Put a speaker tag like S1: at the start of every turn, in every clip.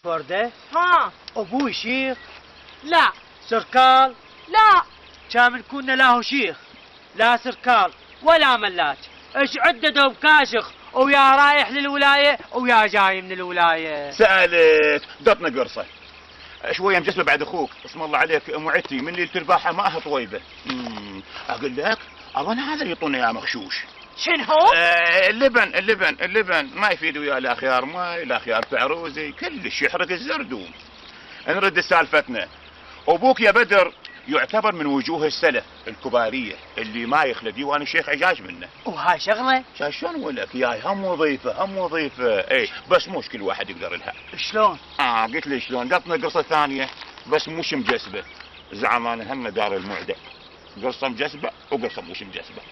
S1: وردة؟
S2: ها.
S1: ابوي شيخ؟
S2: لا.
S1: سركال؟
S2: لا.
S1: كامل كنا لا هو شيخ لا سركال ولا ملاك، ايش عدده بكاشخ ويا رايح للولاية ويا جاي من الولاية.
S3: سألت دطنا قرصة شوية مجسمة بعد اخوك، اسم الله عليك معتي من اللي ترباحها ماها طويبة. اقول لك اظن هذا اللي يعطونا يا مغشوش.
S2: شنو هو؟
S3: اللبن ما يفيد ويا لا خيار ماي لا خيار فعروزي، كلش يحرق الزردوم. نرد سالفتنا. ابوك يا بدر يعتبر من وجوه السلف الكبارية اللي ما يخلى ديوان الشيخ عجاج منه.
S1: وهاي شغلة؟
S3: شلون اقول لك ياي هم وظيفة اي بس مش كل واحد يقدر لها.
S1: شلون؟
S3: قلت لي شلون، قطنا قرصة ثانية بس مش مجسبة، زعمانة هم دار المعدة، قرصة مجسبة وقرصة مش مجسبة.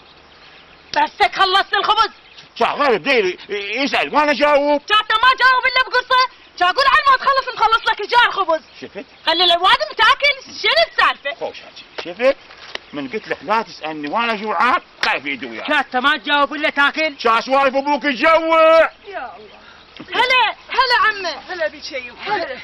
S2: بسك خلصت الخبز.
S3: شغال بديري يسأل وانا جاوب.
S2: شاطة ما جاوب الا بقصة، اقول على ما تخلص نخلص لك الجار خبز.
S3: شفت؟
S2: خلي الوادم تاكل، شنو السالفة؟
S3: خوش هاتي، شفت؟ من قلت لك لا تسألني وانا جوعان كيف يدي وياك.
S1: شاطة ما تجاوب الا تاكل.
S3: شا سوالف ابوك تجوع.
S2: يا الله. هلا عمي. هلا بشيء. هلا.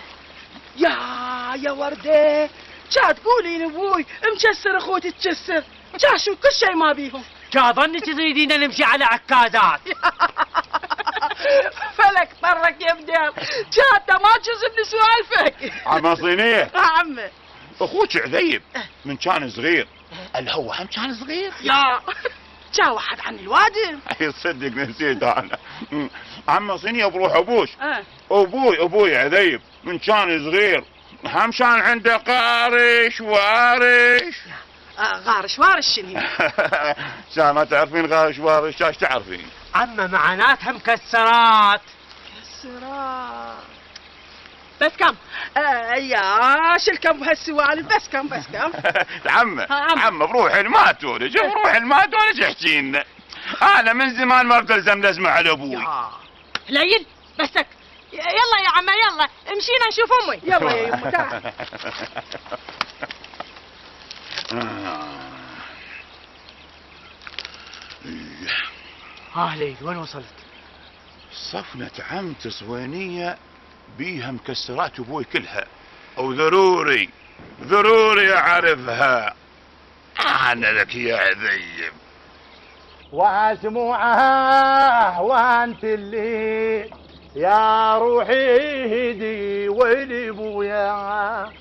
S4: يا وردة، جا تقولين ابوي مكسر اخوتي تكسر، جا شو كل شيء ما بيهم.
S1: جا ظنك تريدين نمشي على عكازات.
S4: فلك طرك يا بدير، جاتا ما تجزمني سوالفك.
S3: عم صينية
S4: عمي
S3: اخوك عذيب من كان صغير، الهو هم كان صغير.
S4: لا جا واحد عن الوادم.
S3: تصدق نسيت انا. عم صينية بروح ابوش.
S4: اه
S3: ابوي عذيب من كان صغير هم كان عنده قارش وارش.
S4: غارش وارش شنو؟
S3: شا ما تعرفين غارش وارش، ايش تعرفين؟
S1: عمه معناتها مكسرات.
S4: كسرات بس كم؟ يا شلكم بهالسوالف بس كم.
S3: عمه بروح ما تولج احكي لنا. انا من زمان ما بتلزم لازمه على ابوي.
S2: هليل بسك. يلا يا عمي يلا امشينا نشوف امي.
S4: يلا يا يمه تعال.
S1: ليل وين وصلت؟
S3: صفنة عمت صوينية بيها مكسرات ابوي كلها، وضروري اعرفها. انا لك يا عذيب.
S5: واسمعها وانت الليل يا روحي هدي ويلي بويا